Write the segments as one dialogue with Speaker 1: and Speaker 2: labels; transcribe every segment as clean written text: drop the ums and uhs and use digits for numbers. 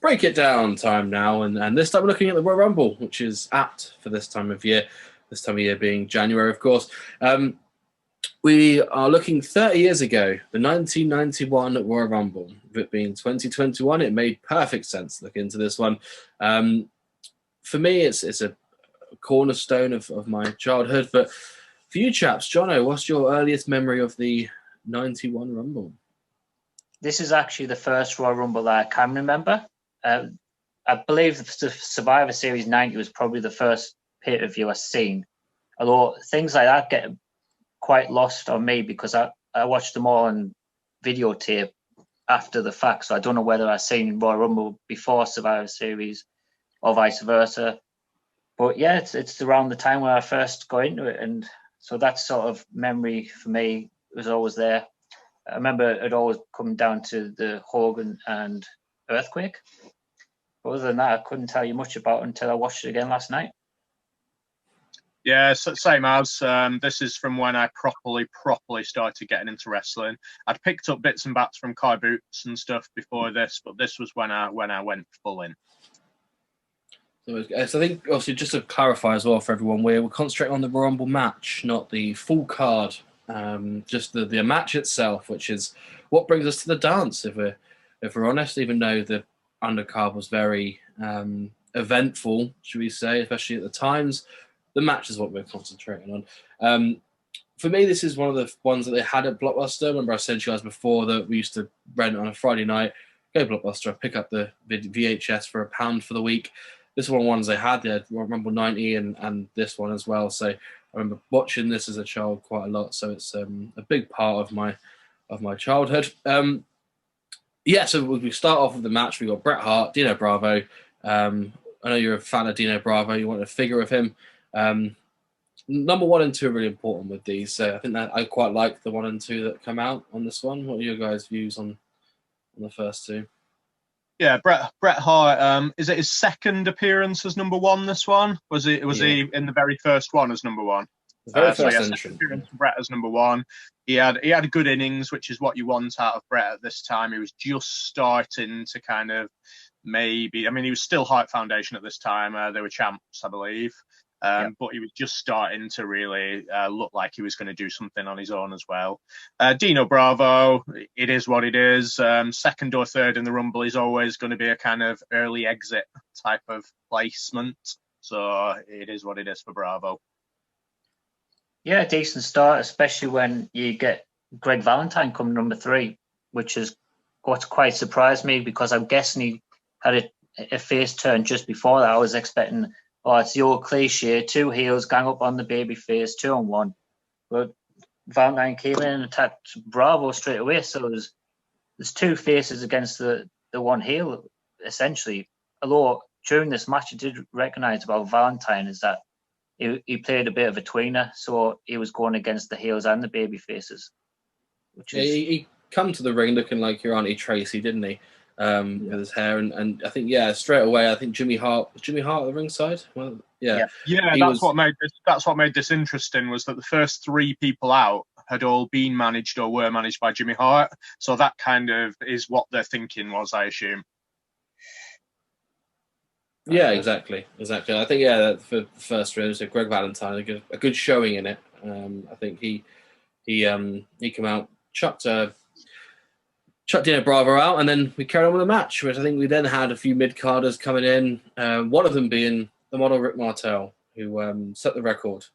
Speaker 1: break it down time now, and this time we're looking at the Royal Rumble, which is apt for this time of year. This time of year being January, of course. We are looking 30 years ago, the 1991 Royal Rumble. With it being 2021, it made perfect sense to look into this one. For me, it's a cornerstone of my childhood. But for you chaps, Jono, what's your earliest memory of the 91 Rumble?
Speaker 2: This is actually the first Royal Rumble that I can remember. I believe the Survivor Series 90 was probably the first pay-per-view I've seen. Although things like that get quite lost on me because I watched them all on videotape after the fact. So I don't know whether I've seen Royal Rumble before Survivor Series or vice versa. But yeah, it's around the time when I first got into it. And so that sort of memory for me was always there. I remember it always come down to the Hogan and Earthquake. But other than that, I couldn't tell you much about it until I watched it again last night.
Speaker 3: Yeah, same as. This is from when I properly started getting into wrestling. I'd picked up bits and bats from Kai Boots and stuff before this, but this was when I went full in.
Speaker 1: So I think, obviously, just to clarify as well for everyone, we're concentrating on the Royal Rumble match, not the full card, just the match itself, which is what brings us to the dance, if we're honest, even though the undercard was very eventful, should we say, especially at the times. The match is what we're concentrating on. For me, this is one of the ones that they had at Blockbuster. Remember I said to you guys before that we used to rent on a Friday night, go to Blockbuster, pick up the VHS for £1 for the week. This is one of the ones they had. They had Royal Rumble 90 and this one as well. So I remember watching this as a child quite a lot. So it's a big part of my childhood. So we start off with the match. We got Bret Hart, Dino Bravo. I know you're a fan of Dino Bravo. You want a figure of him. Number 1 and 2 are really important with these. So I think that I quite like the 1 and 2 that come out on this one. What are your guys' views on the first two?
Speaker 3: Yeah, Bret Hart. Is it his second appearance as number 1? This one was he in the very first one as number 1?
Speaker 1: The very first entrance.
Speaker 3: Appearance Bret as number 1. He had a good innings, which is what you want out of Bret at this time. He was just starting to kind of maybe. I mean, he was still Hart Foundation at this time. They were champs, I believe. But he was just starting to really look like he was going to do something on his own as well. Dino Bravo, it is what it is. Second or third in the Rumble is always going to be a kind of early exit type of placement. So it is what it is for Bravo.
Speaker 2: Yeah, a decent start, especially when you get Greg Valentine come number 3, which is what's quite surprised me because I'm guessing he had a face turn just before that. I was expecting... it's the old cliche, 2 heels gang up on the baby face, 2 on 1. But Valentine came in and attacked Bravo straight away. So there's 2 faces against the 1 heel, essentially. Although during this match, I did recognise about Valentine is that he played a bit of a tweener. So he was going against the heels and the baby faces.
Speaker 1: He come to the ring looking like your Auntie Tracy, didn't he? With his hair and I think straight away I think Jimmy Hart at the ringside. Well,
Speaker 3: that's what made this interesting was that the first 3 people out had all been managed or were managed by Jimmy Hart. So that kind of is what their thinking was, I assume.
Speaker 1: Yeah, exactly. I think for the first 3, so Greg Valentine a good showing in it. I think he came out, chucked Dino Bravo out, and then we carried on with the match, which I think we then had a few mid-carders coming in, one of them being the model Rick Martel, who set the record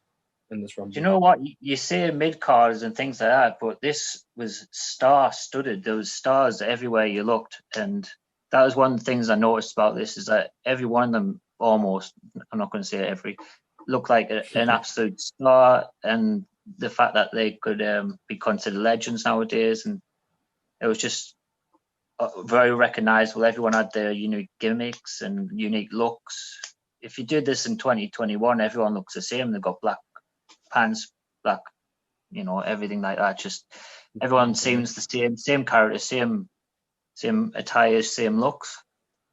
Speaker 1: in this Rumble.
Speaker 2: Do you know what? You say mid-carders and things like that, but this was star-studded. There was stars everywhere you looked, and that was one of the things I noticed about this, is that every one of them almost, I'm not going to say every, looked like an absolute star, and the fact that they could be considered legends nowadays, and it was just very recognizable. Everyone had their unique gimmicks and unique looks. If you did this in 2021, everyone looks the same. They've got black pants, black, everything like that. Just everyone seems the same character, same attires, same looks.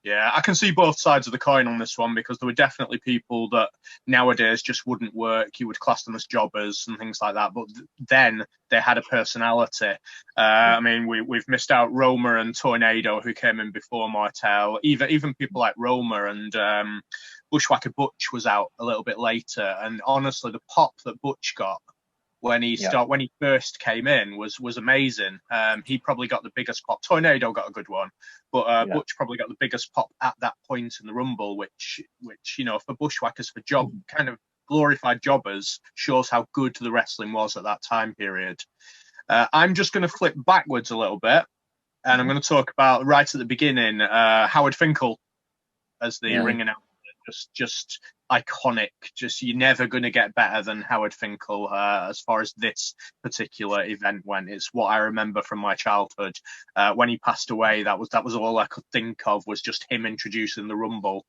Speaker 3: Yeah, I can see both sides of the coin on this one, because there were definitely people that nowadays just wouldn't work. You would class them as jobbers and things like that. But then they had a personality. I mean, we've missed out Roma and Tornado, who came in before Martel. Even people like Roma and Bushwhacker Butch was out a little bit later. And honestly, the pop that Butch got when he first came in was amazing. He probably got the biggest pop. Tornado got a good one, but Butch probably got the biggest pop at that point in the Rumble, which for bushwhackers, for kind of glorified jobbers, shows how good the wrestling was at that time period. I'm just going to flip backwards a little bit, and I'm going to talk about right at the beginning, Howard Finkel as the ring announcer. Just iconic. Just, you're never going to get better than Howard Finkel as far as this particular event went. It's what I remember from my childhood. When he passed away, that was all I could think of, was just him introducing the Rumble.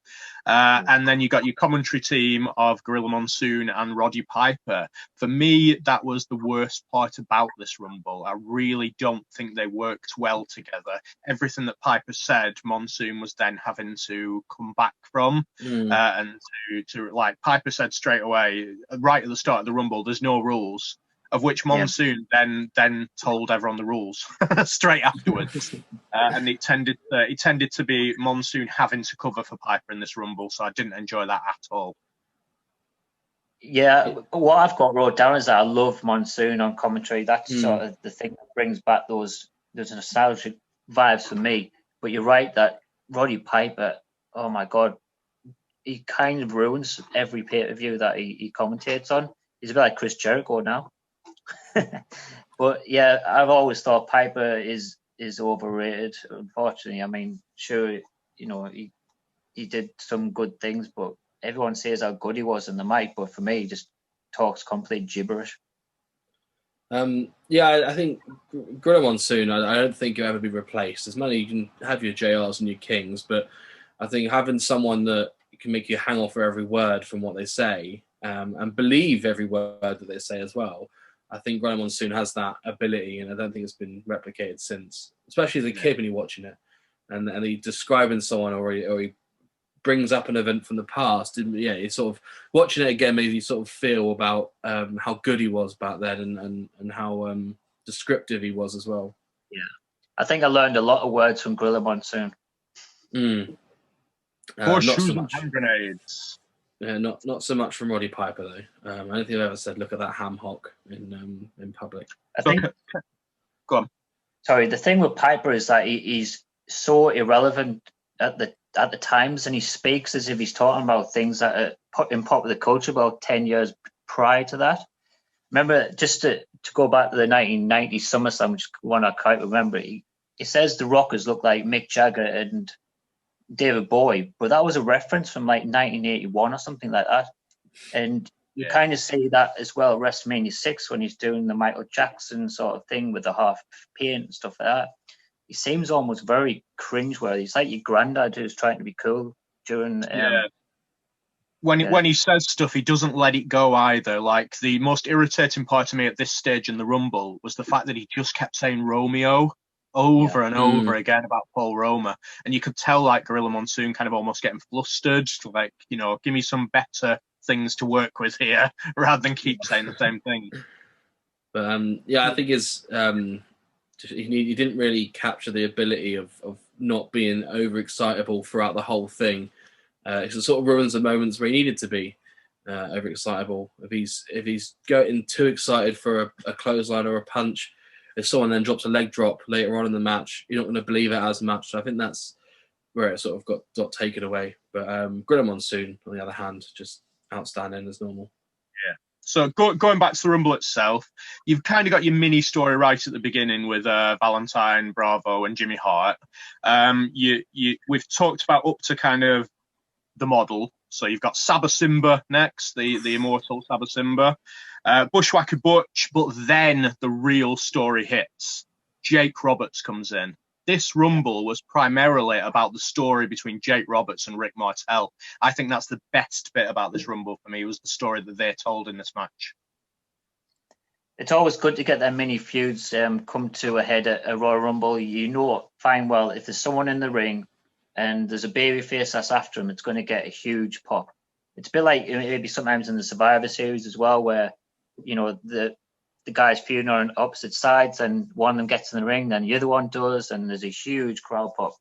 Speaker 3: And then you got your commentary team of Gorilla Monsoon and Roddy Piper. For me, that was the worst part about this Rumble. I really don't think they worked well together. Everything that Piper said, Monsoon was then having to come back from. And to like Piper said straight away, right at the start of the Rumble, there's no rules, of which Monsoon then told everyone the rules straight afterwards. And it tended to be Monsoon having to cover for Piper in this Rumble, so I didn't enjoy that at all.
Speaker 2: Yeah, what I've got wrote down is that I love Monsoon on commentary. That's sort of the thing that brings back those nostalgic vibes for me. But you're right that Roddy Piper, oh my God, he kind of ruins every pay-per-view that he commentates on. He's a bit like Chris Jericho now. But yeah, I've always thought Piper is overrated, unfortunately. I mean, sure, he did some good things, but everyone says how good he was in the mic, but for me, he just talks complete gibberish.
Speaker 1: I think Gorilla Monsoon, I don't think he'll ever be replaced. As many, you can have your JRs and your Kings, but I think having someone that can make you hang off for every word from what they say, and believe every word that they say as well. I think Gorilla Monsoon has that ability, and I don't think it's been replicated since, especially as a kid when you're watching it, and he's describing someone, or he brings up an event from the past. And it's sort of watching it again, maybe you sort of feel about how good he was back then, and how descriptive he was as well.
Speaker 2: Yeah, I think I learned a lot of words from Gorilla Monsoon.
Speaker 3: Not so much. Hand grenades.
Speaker 1: Yeah, not so much from Roddy Piper though. I don't think I've ever said, "Look at that ham hock" in public.
Speaker 2: I think.
Speaker 3: Go on.
Speaker 2: Sorry, the thing with Piper is that he's so irrelevant at the times, and he speaks as if he's talking about things that are in popular culture about 10 years prior to that. Remember, just to go back to the 1990 SummerSlam, which one I can't remember, he says the Rockers look like Mick Jagger and David Bowie, but that was a reference from like 1981 or something like that. And you kind of see that as well at WrestleMania 6 when he's doing the Michael Jackson sort of thing with the half paint and stuff like that. He seems almost very cringeworthy. It's like your granddad who's trying to be cool during.
Speaker 3: When he says stuff, he doesn't let it go either. Like, the most irritating part to me at this stage in the Rumble was the fact that he just kept saying Romeo over and over again about Paul Roma, and you could tell like Gorilla Monsoon kind of almost getting flustered, like, give me some better things to work with here rather than keep saying the same thing.
Speaker 1: But I think he didn't really capture the ability of not being overexcitable throughout the whole thing. It sort of ruins the moments where he needed to be overexcitable. If he's getting too excited for a clothesline or a punch, if someone then drops a leg drop later on in the match, you're not going to believe it as much. So I think that's where it sort of got taken away. But Gorilla Monsoon, on the other hand, just outstanding as normal. Yeah.
Speaker 3: So going back to the Rumble itself, you've kind of got your mini story right at the beginning with Valentine, Bravo, and Jimmy Hart. We've talked about up to kind of the model. So you've got Saba Simba next, the immortal Saba Simba, Bushwhacker Butch, but then the real story hits. Jake Roberts comes in. This Rumble was primarily about the story between Jake Roberts and Rick Martel. I think that's the best bit about this Rumble for me, was the story that they told in this match.
Speaker 2: It's always good to get their mini feuds come to a head at a Royal Rumble. Fine well, if there's someone in the ring and there's a babyface that's after him, it's going to get a huge pop. It's a bit like maybe sometimes in the Survivor Series as well, where the guys feuding on opposite sides, and one of them gets in the ring, then the other one does, and there's a huge crowd pop.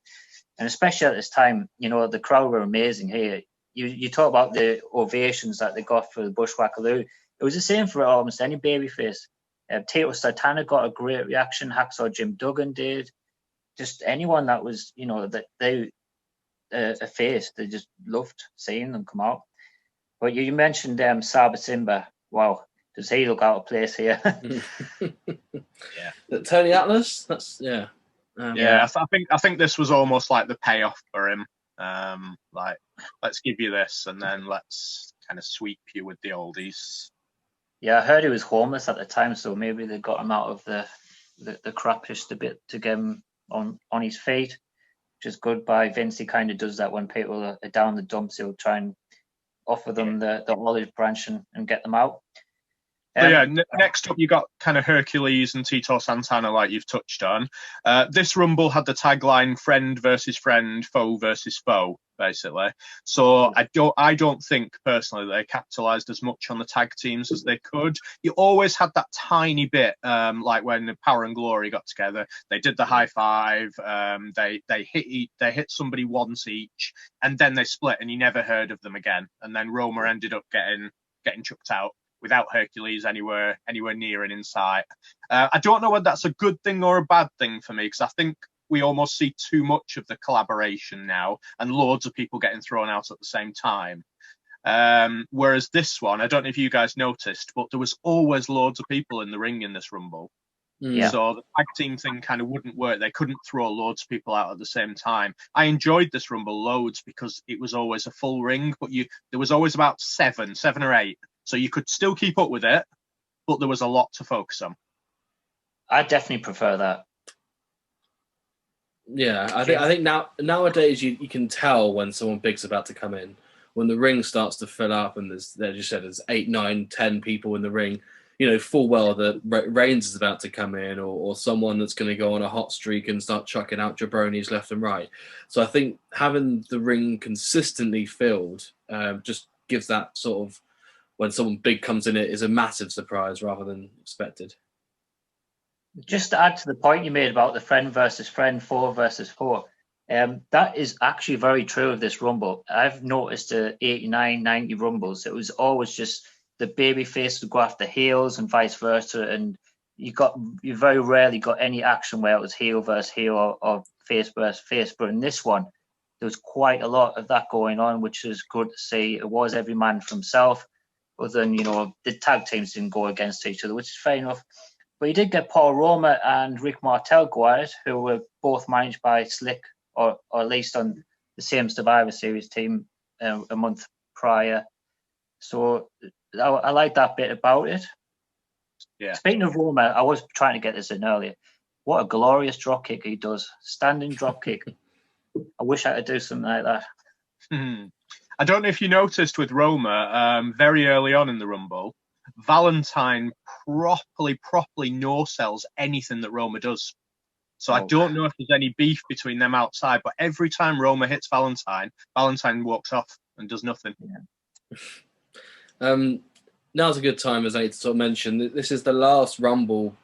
Speaker 2: And especially at this time, the crowd were amazing here. You talk about the ovations that they got for the Bushwhackaroo. It was the same for almost any babyface. Tito Santana got a great reaction. Hacksaw Jim Duggan did. Just anyone that was, that they a face, they just loved seeing them come out. But you mentioned Saba Simba. Wow, does he look out of place here?
Speaker 3: Yeah.
Speaker 1: Tony Atlas. That's yeah.
Speaker 3: I think this was almost like the payoff for him. Like, let's give you this, and then let's kind of sweep you with the oldies.
Speaker 2: Yeah, I heard he was homeless at the time, so maybe they got him out of the crap just a bit to get him on his feet, which is good by Vince. He kind of does that when people are down the dumps. He'll try and offer them the olive branch and get them out.
Speaker 3: Next up, you got kind of Hercules and Tito Santana, like you've touched on. This Rumble had the tagline "friend versus friend, foe versus foe," basically. So I don't think personally they capitalised as much on the tag teams as they could. You always had that tiny bit, like when Power and Glory got together, they did the high five. They hit somebody once each, and then they split, and you never heard of them again. And then Roma ended up getting chucked out without Hercules anywhere near and in sight. I don't know whether that's a good thing or a bad thing for me, because I think we almost see too much of the collaboration now and loads of people getting thrown out at the same time. Whereas this one, I don't know if you guys noticed, but there was always loads of people in the ring in this Rumble.
Speaker 2: Yeah.
Speaker 3: So the tag team thing kind of wouldn't work. They couldn't throw loads of people out at the same time. I enjoyed this Rumble loads because it was always a full ring, but there was always about seven or eight. So you could still keep up with it, but there was a lot to focus on.
Speaker 2: I definitely prefer that.
Speaker 1: Yeah, I think nowadays you can tell when someone big's about to come in. When the ring starts to fill up and there's 8, 9, 10 people in the ring, full well that Reigns is about to come in, or someone that's going to go on a hot streak and start chucking out jabronis left and right. So I think having the ring consistently filled just gives that sort of, when someone big comes in, it is a massive surprise rather than expected.
Speaker 2: Just to add to the point you made about the friend versus friend, foe versus foe, that is actually very true of this Rumble. I've noticed the 89, 90 Rumbles, it was always just the baby face would go after heels and vice versa, and you very rarely got any action where it was heel versus heel or face versus face. But in this one, there was quite a lot of that going on, which is good to see. It was every man for himself. Other than, the tag teams didn't go against each other, which is fair enough. But you did get Paul Roma and Rick Martel go at it, who were both managed by Slick, or at least on the same Survivor Series team a month prior. So I like that bit about it.
Speaker 3: Yeah.
Speaker 2: Speaking of Roma, I was trying to get this in earlier. What a glorious dropkick he does. Standing dropkick. I wish I could do something like that.
Speaker 3: I don't know if you noticed with Roma, very early on in the Rumble, Valentine properly no-sells anything that Roma does. So I don't know if there's any beef between them outside, but every time Roma hits Valentine walks off and does nothing.
Speaker 1: Yeah. Now's a good time, as I sort of mentioned, this is the last Rumble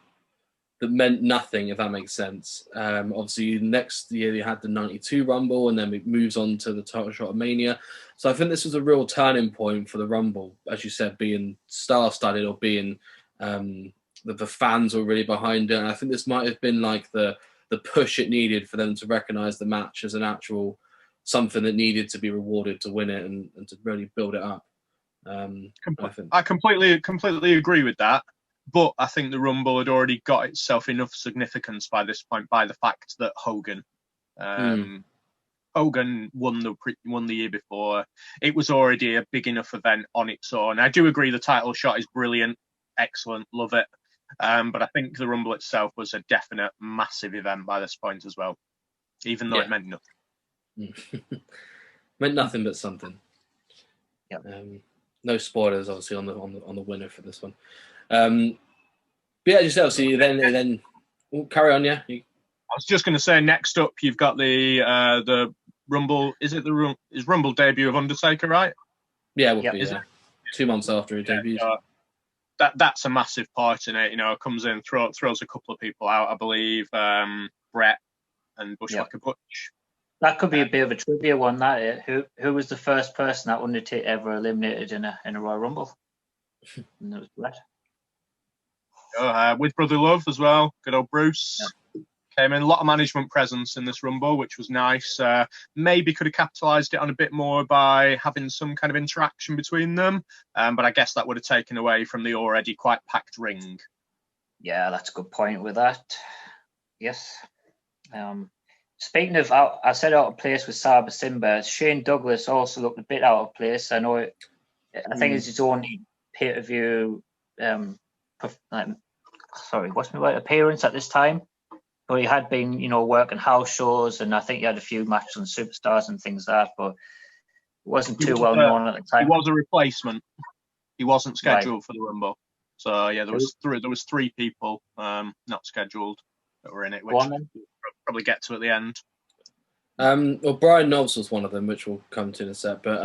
Speaker 1: that meant nothing, if that makes sense. Obviously, next year you had the 92 Rumble, and then it moves on to the title shot of Mania. So I think this was a real turning point for the Rumble, as you said, being star-studded or being the fans were really behind it. And I think this might have been like the push it needed for them to recognise the match as an actual something that needed to be rewarded to win it and to really build it up.
Speaker 3: I completely agree with that. But I think the Rumble had already got itself enough significance by this point, by the fact that Hogan won the year before. It was already a big enough event on its own. I do agree the title shot is brilliant, excellent, love it. But I think the Rumble itself was a definite massive event by this point as well, even though it meant nothing.
Speaker 1: Meant nothing but something.
Speaker 2: Yep.
Speaker 1: No spoilers, obviously, on the winner for this one. But yeah, just obviously then carry on. Yeah,
Speaker 3: I was just going to say, next up you've got the Rumble, is Rumble debut of Undertaker, right?
Speaker 1: Yeah, it would be.
Speaker 2: Is
Speaker 1: Yeah. 2 months after he debuted.
Speaker 3: That's a massive part in it. Comes in, throws a couple of people out, I believe, Brett and Bushwhacker Butch.
Speaker 2: That could be a bit of a trivia one. That who was the first person that Undertaker ever eliminated in a Royal Rumble? And it was Brett.
Speaker 3: With Brother Love as well. Good old Bruce. Came in, a lot of management presence in this Rumble, which was nice. Maybe could have capitalised it on a bit more by having some kind of interaction between them. But I guess that would have taken away from the already quite packed ring.
Speaker 2: Yeah, that's a good point with that. Yes. Speaking of, I said out of place with Saba Simba, Shane Douglas also looked a bit out of place. I know I think it's his only pay-per-view appearance at this time. But he had been, working house shows, and I think he had a few matches on Superstars and things like that, but it wasn't too well known at the time.
Speaker 3: He was a replacement. He wasn't scheduled for the Rumble. So yeah, there was three people not scheduled that were in it, which we'll probably get to at the end.
Speaker 1: Well, Brian Knobs was one of them, which we'll come to in a sec. But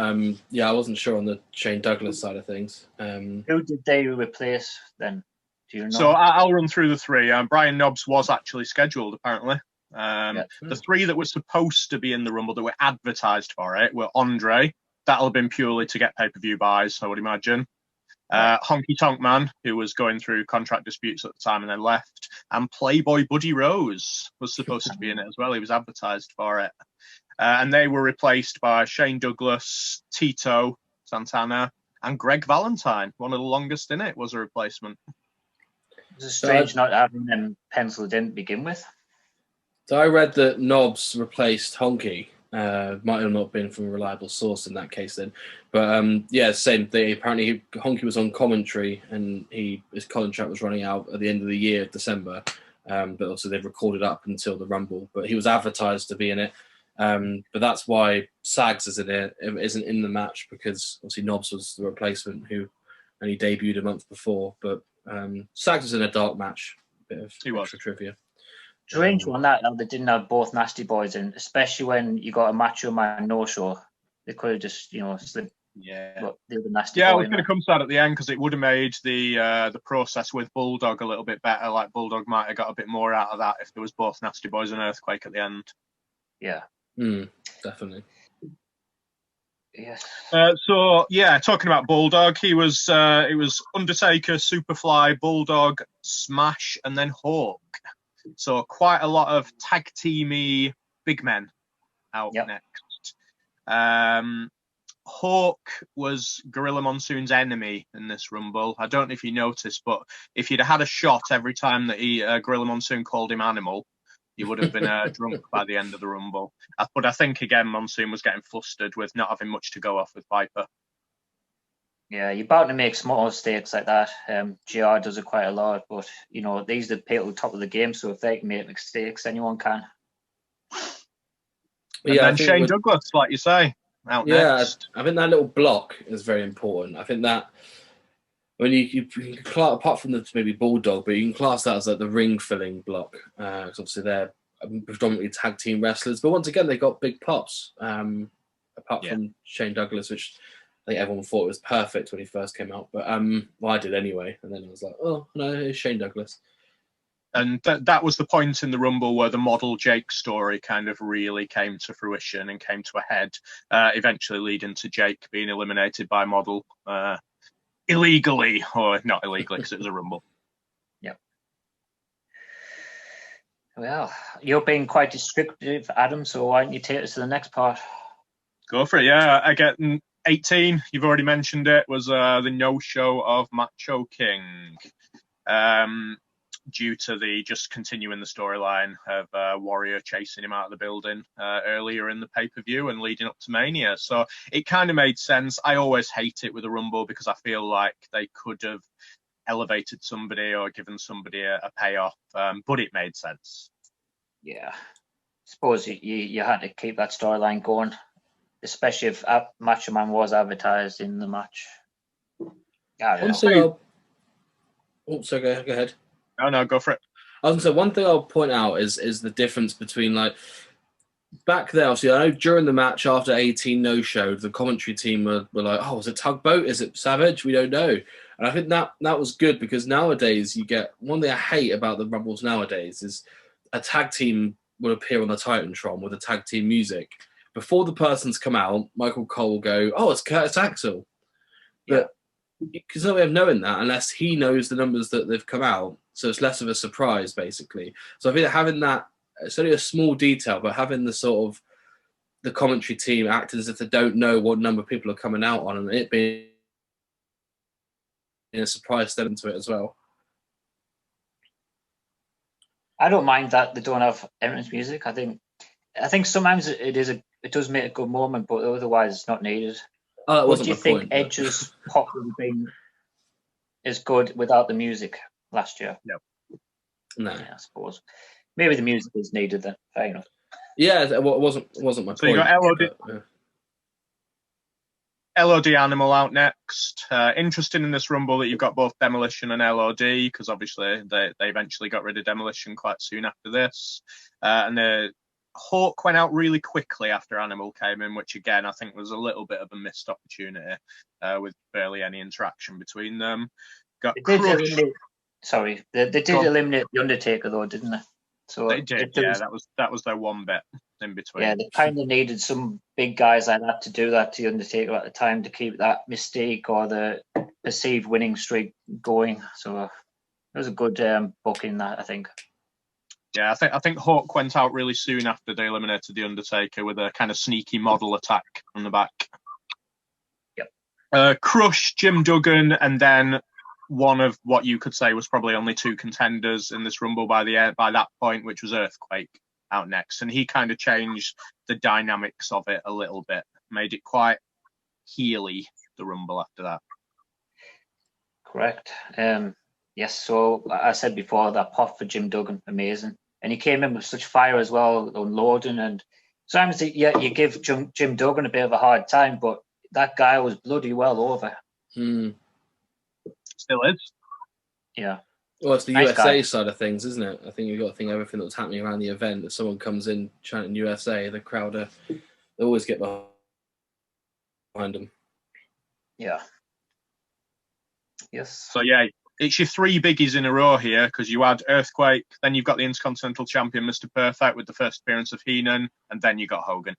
Speaker 1: yeah, I wasn't sure on the Shane Douglas side of things.
Speaker 2: Who did they replace then? Do you know?
Speaker 3: So I'll run through the three. Brian Knobs was actually scheduled, apparently. The three that were supposed to be in the Rumble that were advertised for it were Andre. That'll have been purely to get pay-per-view buys, I would imagine. Honky Tonk Man, who was going through contract disputes at the time and then left. And Playboy Buddy Rose was supposed to be in it as well. He was advertised for it. And they were replaced by Shane Douglas, Tito Santana, and Greg Valentine. One of the longest in it was a replacement.
Speaker 2: It's strange not having them penciled in to begin with.
Speaker 1: So I read that Knobs replaced Honky. Might have not been from a reliable source in that case then. But yeah, same thing. Apparently Honky was on commentary and his contract was running out at the end of the year, December. But also they've recorded up until the Rumble. But he was advertised to be in it. But that's why Sags isn't in the match, because obviously Knobs was the replacement who only debuted a month before. But Sags was in a dark match. Bit of extra trivia.
Speaker 2: Strange one that they didn't have both Nasty Boys in, especially when you got a Macho Man no-show. They could have just, slipped the other Nasty Boy.
Speaker 3: Yeah, I was going to come to that at the end because it would have made the process with Bulldog a little bit better. Like Bulldog might have got a bit more out of that if there was both Nasty Boys and Earthquake at the end.
Speaker 2: Yeah.
Speaker 1: Definitely.
Speaker 2: Yes.
Speaker 3: Talking about Bulldog, it was Undertaker, Superfly, Bulldog, Smash, and then Hawk. So quite a lot of tag teamy big men out next. Hawk was Gorilla Monsoon's enemy in this Rumble. I don't know if you noticed, but if you'd had a shot every time that Gorilla Monsoon called him Animal, you would have been drunk by the end of the Rumble. But I think, again, Monsoon was getting flustered with not having much to go off with Viper.
Speaker 2: Yeah, you're bound to make small mistakes like that. GR does it quite a lot, but, these are the people at the top of the game, so if they can make mistakes, anyone can.
Speaker 3: And then Shane Douglas, like you say, out next.
Speaker 1: I think that little block is very important. I think that when you can class, apart from the maybe Bulldog, but you can class that as like the ring filling block. Because obviously they're predominantly tag team wrestlers, but once again they got big pops. Apart from Shane Douglas, which I think everyone thought was perfect when he first came out, but I did anyway. And then I was like, oh no, it's Shane Douglas.
Speaker 3: And that was the point in the Rumble where the model Jake story kind of really came to fruition and came to a head, eventually leading to Jake being eliminated by model illegally, or not illegally because it was a Rumble.
Speaker 2: Yep. Well, you're being quite descriptive, Adam, so why don't you take us to the next part?
Speaker 3: Go for it, yeah. I get 18, you've already mentioned it, was the no-show of Macho King. Due to the just continuing the storyline of Warrior chasing him out of the building earlier in the pay-per-view and leading up to Mania. So it kind of made sense. I always hate it with a Rumble because I feel like they could have elevated somebody or given somebody a payoff, but it made sense.
Speaker 2: Yeah. I suppose you had to keep that storyline going, especially if Macho Man was advertised in the match.
Speaker 1: Sorry, go ahead.
Speaker 3: No, go for it.
Speaker 1: I was going to say, one thing I'll point out is the difference between, like, back there, obviously, I know during the match after 18 no-showed, the commentary team were like, oh, was it Tugboat? Is it Savage? We don't know. And I think that was good because nowadays you get, one thing I hate about the Rumbles nowadays is a tag team will appear on the Titantron with the tag team music. Before the person's come out, Michael Cole will go, oh, it's Curtis Axel. But because no way of knowing that unless he knows the numbers that they've come out. So it's less of a surprise, basically. So I think that having that, it's only a small detail, but having the sort of the commentary team acting as if they don't know what number people are coming out on, and it being a surprise step into it as well.
Speaker 2: I don't mind that they don't have entrance music. I think sometimes it does make a good moment, but otherwise it's not needed.
Speaker 1: What
Speaker 2: do you think Edge's pop would have been as good without the music last year?
Speaker 3: No.
Speaker 2: Yeah, I suppose. Maybe the music is needed then. Fair enough.
Speaker 1: Yeah, it wasn't my point.
Speaker 3: So you got LOD Animal out next. Interesting in this Rumble that you've got both Demolition and LOD, because obviously they eventually got rid of Demolition quite soon after this. And Hawk went out really quickly after Animal came in, which again I think was a little bit of a missed opportunity with barely any interaction between them. They did
Speaker 2: eliminate the Undertaker though, didn't they? So
Speaker 3: they did, that was their one bit in between.
Speaker 2: Yeah, they kind of needed some big guys like that to do that to the Undertaker at the time to keep that mystique or the perceived winning streak going. So it was a good booking, that I think.
Speaker 3: Yeah, I think Hawk went out really soon after they eliminated the Undertaker with a kind of sneaky model attack on the back.
Speaker 2: Yep.
Speaker 3: Crush, Jim Duggan, and then one of what you could say was probably only two contenders in this Rumble by that point, which was Earthquake out next, and he kind of changed the dynamics of it a little bit, made it quite heely, the Rumble after that.
Speaker 2: Correct. Yes, so I said before that pop for Jim Duggan, amazing. And he came in with such fire as well, unloading. And sometimes you give Jim Duggan a bit of a hard time, but that guy was bloody well over.
Speaker 3: Still is.
Speaker 2: Yeah.
Speaker 1: Well, it's the nice USA guy. Side of things, isn't it? I think you've got to think everything that's happening around the event. If someone comes in chanting USA, the crowd, they always get behind them.
Speaker 2: Yeah. Yes.
Speaker 3: So, yeah, it's your three biggies in a row here because you had Earthquake, then you've got the Intercontinental Champion, Mr. Perfect, with the first appearance of Heenan, and then you got Hogan.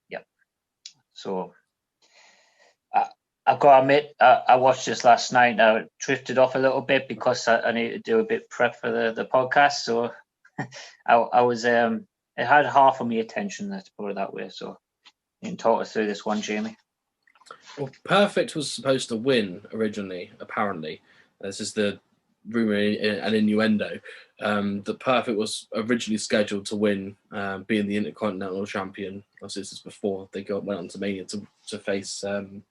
Speaker 2: Yeah. So, I've got to admit, I watched this last night. I drifted off a little bit because I need to do a bit prep for the podcast. So, I was, it had half of my attention, let's put it that way. So, you can talk us through this one, Jamie.
Speaker 1: Well, Perfect was supposed to win originally, apparently. This is the rumor and innuendo. That Perfect was originally scheduled to win, being the Intercontinental Champion. Obviously, this is before they went on to Mania to face the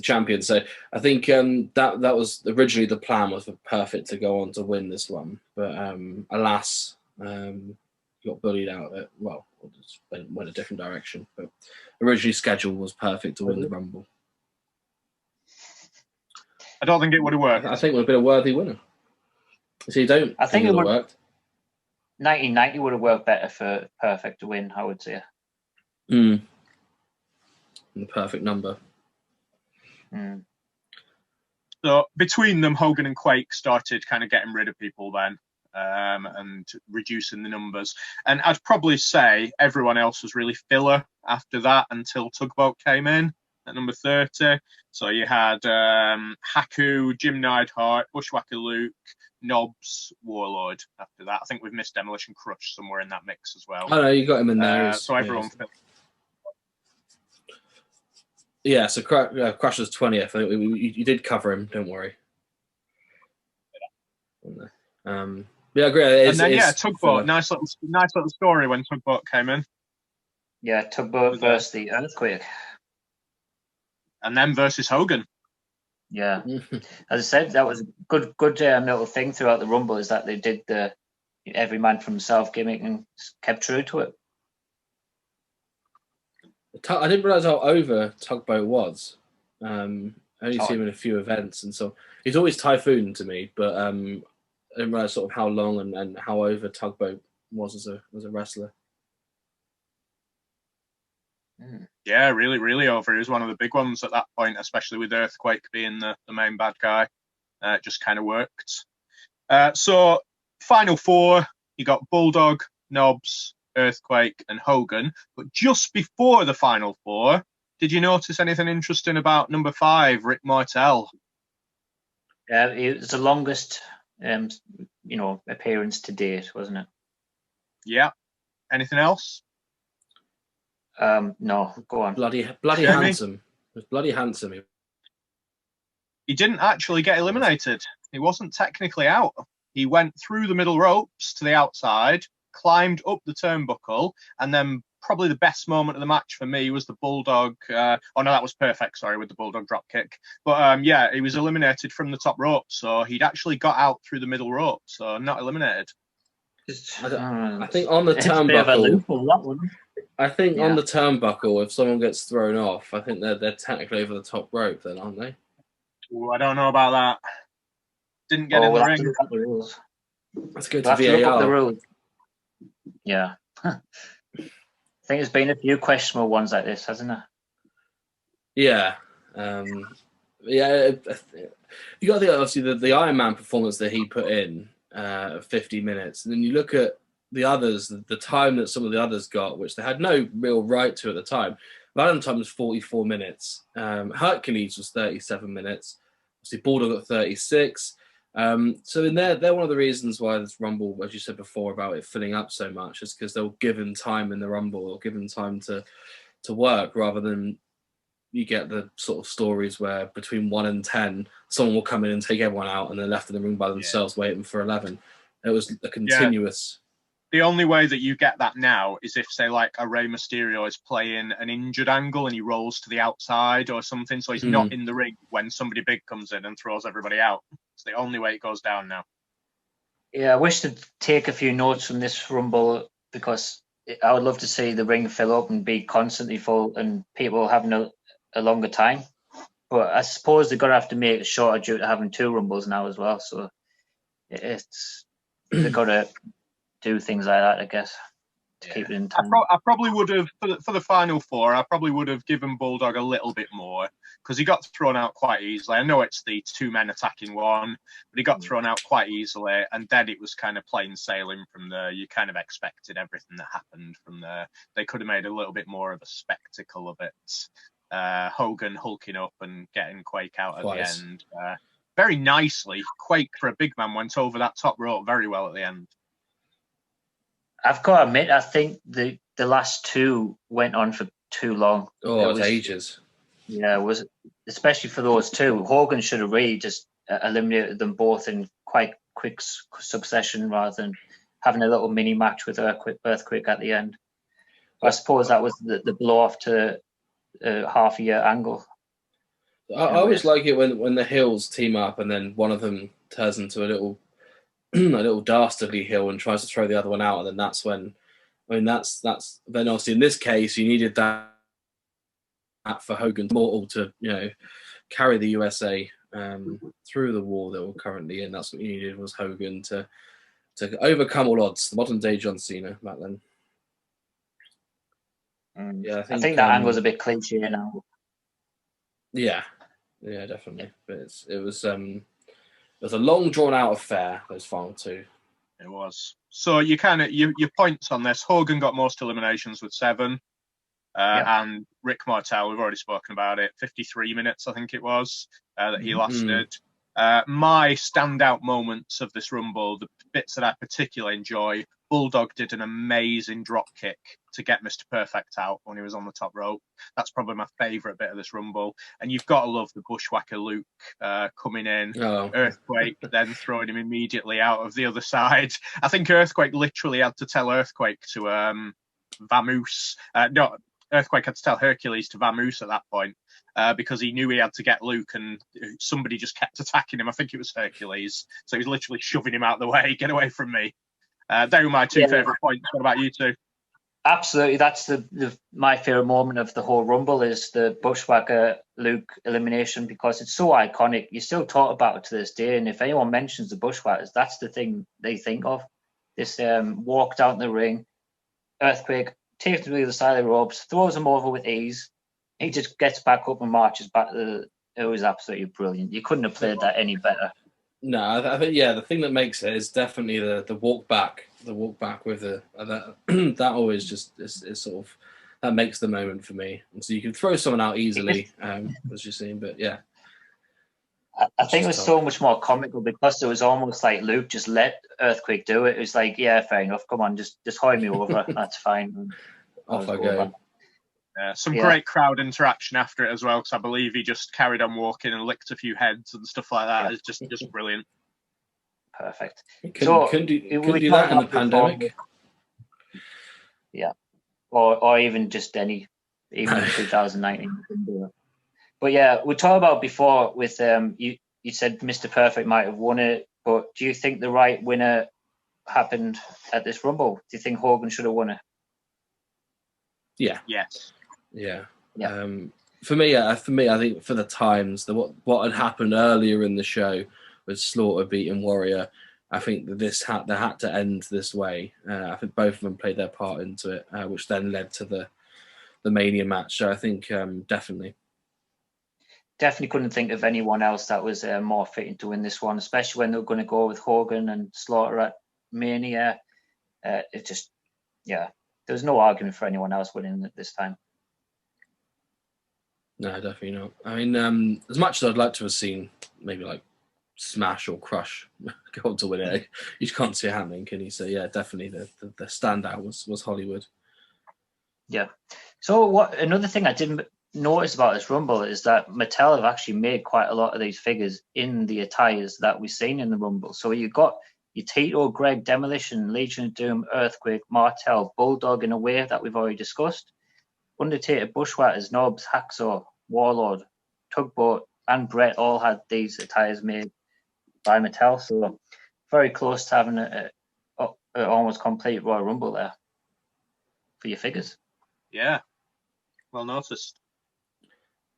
Speaker 1: champion. So I think that was originally the plan, was for Perfect to go on to win this one. But alas, got bullied out of it. Well, just went a different direction. But originally scheduled was Perfect to win the Rumble.
Speaker 3: I don't think it would have worked.
Speaker 1: I think it would have been a worthy winner. So you don't
Speaker 2: I think it
Speaker 1: would have worked?
Speaker 2: 1990 would have worked better for Perfect to win, I would say.
Speaker 1: The perfect number.
Speaker 3: So between them, Hogan and Quake started kind of getting rid of people then and reducing the numbers. And I'd probably say everyone else was really filler after that until Tugboat came in at number 30. So you had Haku, Jim Neidhart, Bushwhacker Luke, Knobs, Warlord after that. I think we've missed Demolition Crush somewhere in that mix as well.
Speaker 1: Oh, no, you got him in there.
Speaker 3: So everyone...
Speaker 1: Yeah, so Crush was 20th. I think you did cover him, don't worry. Yeah, I agree.
Speaker 3: And then, Tugboat. Nice little story when Tugboat came in.
Speaker 2: Yeah, Tugboat versus the Earthquake.
Speaker 3: And then versus Hogan.
Speaker 2: Yeah. As I said, that was a good little thing throughout the Rumble, is that they did the every man for himself gimmick and kept true to it.
Speaker 1: I didn't realise how over Tugboat was. I only see him in a few events, and so he's always Typhoon to me, but I didn't realise sort of how long and how over Tugboat was as a wrestler.
Speaker 3: Yeah, really, really over. He was one of the big ones at that point, especially with Earthquake being the main bad guy. It just kind of worked. So, final four, you got Bulldog, Nobbs, Earthquake, and Hogan. But just before the final four, did you notice anything interesting about number 5, Rick Martel?
Speaker 2: It was the longest, appearance to date, wasn't it?
Speaker 3: Yeah. Anything else?
Speaker 2: No, go on.
Speaker 1: Bloody
Speaker 3: Jamie?
Speaker 1: handsome. It was bloody handsome.
Speaker 3: He didn't actually get eliminated. He wasn't technically out. He went through the middle ropes to the outside, climbed up the turnbuckle, and then probably the best moment of the match for me was the Bulldog. That was perfect, sorry, with the Bulldog drop kick. But he was eliminated from the top rope. So he'd actually got out through the middle rope, so not eliminated.
Speaker 1: I think on the turnbuckle, on the turnbuckle, if someone gets thrown off, I think they're technically over the top rope then, aren't they?
Speaker 3: Ooh, I don't know about that. Didn't get in the ring.
Speaker 2: Look up the rules.
Speaker 1: Let's go to
Speaker 2: We'll have to look up the
Speaker 1: VAR.
Speaker 2: rules. Yeah. I think there's been a few questionable ones like this, hasn't there?
Speaker 1: Yeah. You got the Iron Man performance that he put in, 50 minutes, and then you look at the others, the time that some of the others got, which they had no real right to at the time. Valentine was 44 minutes. Hercules was 37 minutes. Obviously, Bulldog got 36. So in there, they're one of the reasons why this Rumble, as you said before, about it filling up so much, is because they'll give him time in the Rumble, or give him time to work, rather than you get the sort of stories where between 1 and 10, someone will come in and take everyone out, and they're left in the ring by themselves waiting for 11. It was a continuous.
Speaker 3: The only way that you get that now is if, say, like a Rey Mysterio is playing an injured angle and he rolls to the outside or something, so he's not in the ring when somebody big comes in and throws everybody out. It's the only way it goes down now.
Speaker 2: Yeah, I wish to take a few notes from this Rumble, because I would love to see the ring fill up and be constantly full and people having a longer time. But I suppose they're going to have to make it shorter due to having 2 Rumbles now as well. So they've got to do things like that, I guess, to keep it in time.
Speaker 3: I probably would have, for the final four, I probably would have given Bulldog a little bit more, because he got thrown out quite easily. I know it's the 2 men attacking one, but he got thrown out quite easily, and then it was kind of plain sailing from there. You kind of expected everything that happened from there. They could have made a little bit more of a spectacle of it. Hogan hulking up and getting Quake out at the end. Very nicely, Quake, for a big man, went over that top rope very well at the end.
Speaker 2: I've got to admit, I think the last 2 went on for too long.
Speaker 1: Oh, it was ages.
Speaker 2: Yeah, it was, especially for those 2. Hogan should have really just eliminated them both in quite quick succession, rather than having a little mini match with Earthquake at the end. I suppose that was the blow off to half a year angle.
Speaker 1: I always like it when the heels team up and then one of them turns into a little dastardly heel and tries to throw the other one out, and then that's when, then obviously in this case you needed that for Hogan's mortal to carry the USA through the war that we're currently in. That's what you needed, was Hogan to overcome all odds, the modern day John Cena back then.
Speaker 2: Yeah, I think that angle's a bit cliche now.
Speaker 1: Yeah, definitely. But it was a long drawn out affair, those final 2.
Speaker 3: It was. So you your points on this. Hogan got most eliminations with 7. And Rick Martel, we've already spoken about it, 53 minutes I think it was that he lasted. My standout moments of this Rumble, the bits that I particularly enjoy, Bulldog did an amazing drop kick to get Mr. Perfect out when he was on the top rope. That's probably my favourite bit of this Rumble. And you've got to love the Bushwhacker Luke coming in, Earthquake, then throwing him immediately out of the other side. I think Earthquake literally had to tell Earthquake to vamoose. Earthquake had to tell Hercules to vamoose at that point, because he knew he had to get Luke, and somebody just kept attacking him. I think it was Hercules. So he was literally shoving him out of the way. Get away from me. They were my 2 favourite points. What about you 2?
Speaker 2: Absolutely. That's my favourite moment of the whole Rumble, is the Bushwhacker Luke elimination, because it's so iconic. You still talk about it to this day, and if anyone mentions the Bushwhackers, that's the thing they think of. This walk down the ring, Earthquake takes him to the other side of the ropes, throws him over with ease, he just gets back up and marches back. It was absolutely brilliant. You couldn't have played that any better.
Speaker 1: No, I think the thing that makes it is definitely the walk back. The walk back with that always just is sort of that makes the moment for me. And so you can throw someone out easily, as you're seeing, but yeah.
Speaker 2: I think it was so much more comical because it was almost like Luke just let Earthquake do it. It was like, yeah, fair enough. Come on, just hoist me over. That's fine. And
Speaker 1: off I go.
Speaker 3: Some great crowd interaction after it as well, because I believe he just carried on walking and licked a few heads and stuff like that. It's just brilliant.
Speaker 2: Perfect.
Speaker 1: Couldn't do that in the pandemic.
Speaker 2: Yeah, or even just even in 2019. Couldn't do it. But yeah, we talked about before with you said Mr. Perfect might have won it, but do you think the right winner happened at this Rumble? Do you think Hogan should have won it?
Speaker 1: Yeah.
Speaker 3: Yes.
Speaker 1: Yeah. For me, I think for the times, what had happened earlier in the show with Slaughter beating Warrior, I think that they had to end this way. I think both of them played their part into it, which then led to the Mania match. So I think definitely
Speaker 2: couldn't think of anyone else that was more fitting to win this one, especially when they were going to go with Hogan and Slaughter at Mania. It just, there was no argument for anyone else winning it this time.
Speaker 1: No, definitely not. I mean, as much as I'd like to have seen maybe like Smash or Crush go on to win it, you just can't see it happening, can you? So yeah, definitely the standout was Hollywood.
Speaker 2: Yeah. So another thing I didn't notice about this Rumble is that Mattel have actually made quite a lot of these figures in the attires that we've seen in the Rumble. So you got your Tito, Greg, Demolition, Legion of Doom, Earthquake, Martel, Bulldog in a wave that we've already discussed, Undertaker, Bushwhackers, Knobs, Hacksaw, Warlord, Tugboat, and Brett all had these attires made by Mattel. So very close to having an almost complete Royal Rumble there for your figures.
Speaker 3: Yeah, well noticed.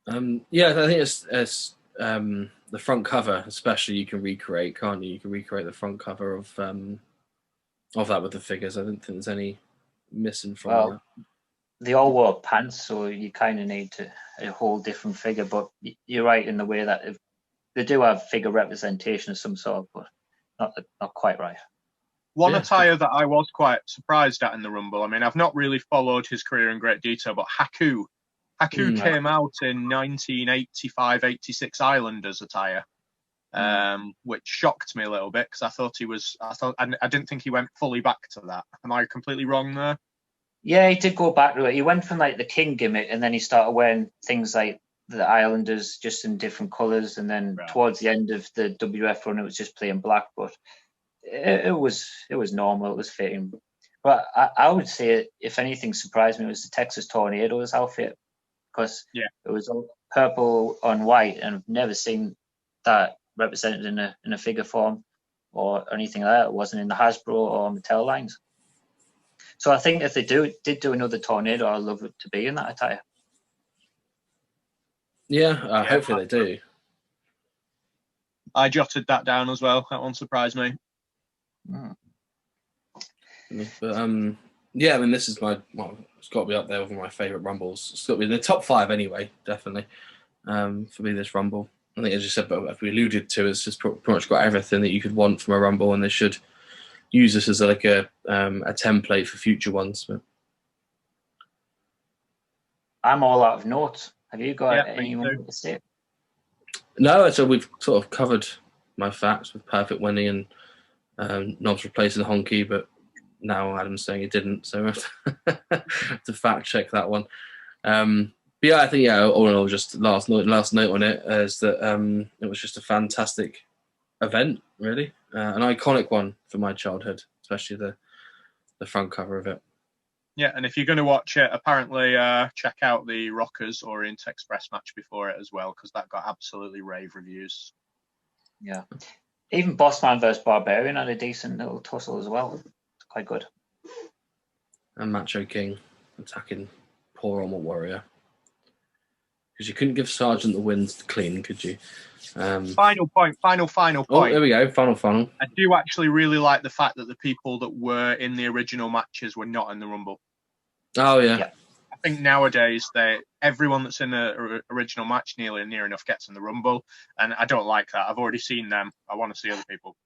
Speaker 1: I think it's the front cover, especially you can recreate, can't you? You can recreate the front cover of that with the figures. I don't think there's any missing from that.
Speaker 2: They all wore pants, so you kind of need a whole different figure. But you're right in the way that they do have figure representation of some sort, but not quite right.
Speaker 3: One attire that I was quite surprised at in the Rumble, I mean, I've not really followed his career in great detail, but Haku came out in 1985-86 Islanders attire, which shocked me a little bit because I didn't think he went fully back to that. Am I completely wrong there?
Speaker 2: Yeah, he did go back to it. He went from like the King gimmick, and then he started wearing things like the Islanders just in different colours, and then towards the end of the WF run, it was just plain black. But it was normal. It was fitting. But I would say, if anything surprised me, was the Texas Tornadoes outfit, because it was all purple on white, and I've never seen that represented in a figure form or anything like that. It wasn't in the Hasbro or Mattel lines. So I think if they did do another Tornado, I'd love it to be in that attire.
Speaker 1: Yeah, hopefully they do.
Speaker 3: I jotted that down as well. That one surprised me.
Speaker 1: But I mean, this is it's got to be up there with my favourite Rumbles. It's got to be in the top 5 anyway, definitely. For me, this Rumble. I think, as you said, but if we alluded to, it's just pretty much got everything that you could want from a Rumble, and they should use this as like a template for future ones. But
Speaker 2: I'm all out of notes. Have you got anyone to say?
Speaker 1: No, so we've sort of covered my facts with Perfect winning and Knobs replacing Honky, but now Adam's saying he didn't, so we have to fact check that one. But yeah, I think all in all, just last note on it is that it was just a fantastic event, really, an iconic one for my childhood, especially the front cover of it.
Speaker 3: Yeah, and if you're going to watch it, apparently check out the Rockers Orient Express match before it as well, because that got absolutely rave reviews.
Speaker 2: Yeah, even Bossman versus Barbarian had a decent little tussle as well. It's quite good.
Speaker 1: And Macho King attacking poor Ultimate Warrior. Because you couldn't give Sergeant the wins clean, could you?
Speaker 3: Final point.
Speaker 1: Oh, there we go. Final.
Speaker 3: I do actually really like the fact that the people that were in the original matches were not in the Rumble.
Speaker 1: Oh, yeah.
Speaker 3: I think nowadays everyone that's in the original match nearly near enough gets in the Rumble, and I don't like that. I've already seen them. I want to see other people.